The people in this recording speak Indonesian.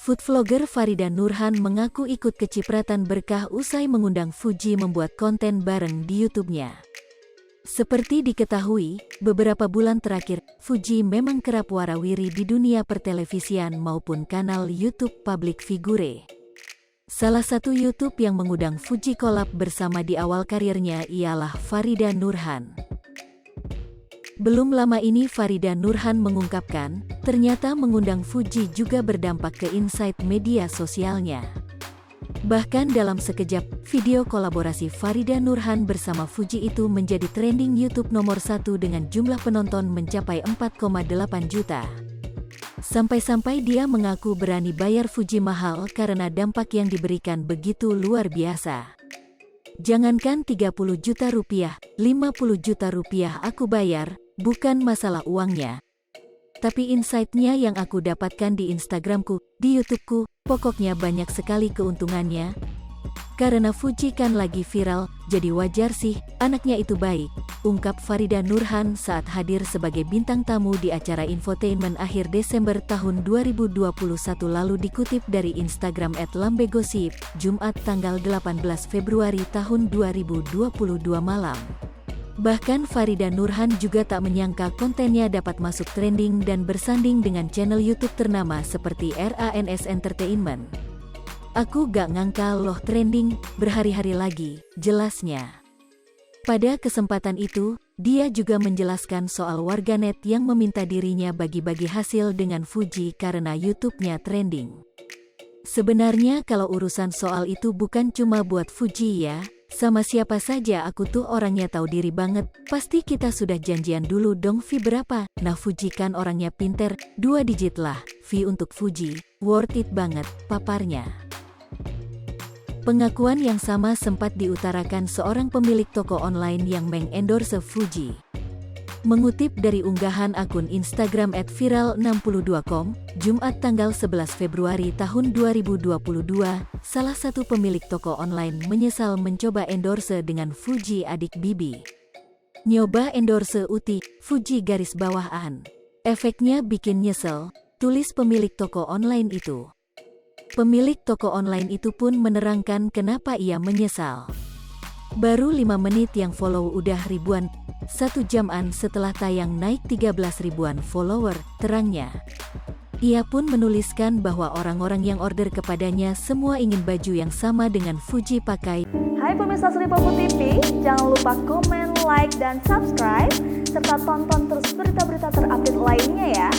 Food vlogger Farida Nurhan mengaku ikut kecipratan berkah usai mengundang Fuji membuat konten bareng di YouTube-nya. Seperti diketahui, beberapa bulan terakhir, Fuji memang kerap warawiri di dunia pertelevisian maupun kanal YouTube public figure. Salah satu YouTube yang mengundang Fuji collab bersama di awal karirnya ialah Farida Nurhan. Belum lama ini Farida Nurhan mengungkapkan, ternyata mengundang Fuji juga berdampak ke insight media sosialnya. Bahkan dalam sekejap, video kolaborasi Farida Nurhan bersama Fuji itu menjadi trending YouTube nomor 1 dengan jumlah penonton mencapai 4,8 juta. Sampai-sampai dia mengaku berani bayar Fuji mahal karena dampak yang diberikan begitu luar biasa. Jangankan 30 juta rupiah, 50 juta rupiah aku bayar, bukan masalah uangnya. Tapi insight-nya yang aku dapatkan di Instagramku, di YouTube-ku, pokoknya banyak sekali keuntungannya. Karena Fuji kan lagi viral, jadi wajar sih, anaknya itu baik, ungkap Farida Nurhan saat hadir sebagai bintang tamu di acara infotainment akhir Desember tahun 2021 lalu dikutip dari Instagram @lambegosip, Jumat tanggal 18 Februari tahun 2022 malam. Bahkan Farida Nurhan juga tak menyangka kontennya dapat masuk trending dan bersanding dengan channel YouTube ternama seperti RANS Entertainment. Aku gak ngangka loh trending, berhari-hari lagi, jelasnya. Pada kesempatan itu, dia juga menjelaskan soal warganet yang meminta dirinya bagi-bagi hasil dengan Fuji karena YouTube-nya trending. Sebenarnya kalau urusan soal itu bukan cuma buat Fuji ya, sama siapa saja aku tuh orangnya tahu diri banget, pasti kita sudah janjian dulu dong fee berapa, nah Fuji kan orangnya pinter, 2 digit lah, fee untuk Fuji, worth it banget, paparnya. Pengakuan yang sama sempat diutarakan seorang pemilik toko online yang mengendorse Fuji. Mengutip dari unggahan akun Instagram @viral62com, Jumat tanggal 11 Februari tahun 2022, salah satu pemilik toko online menyesal mencoba endorse dengan Fuji adik Bibi. Nyoba endorse Uti, Fuji garis bawahan. Efeknya bikin nyesel, tulis pemilik toko online itu. Pemilik toko online itu pun menerangkan kenapa ia menyesal. Baru 5 menit yang follow udah ribuan, 1 jaman setelah tayang naik 13 ribuan follower, terangnya. Ia pun menuliskan bahwa orang-orang yang order kepadanya semua ingin baju yang sama dengan Fuji pakai. Hai pemirsa Sripopo TV, jangan lupa komen, like, dan subscribe, serta tonton terus berita-berita terupdate lainnya ya.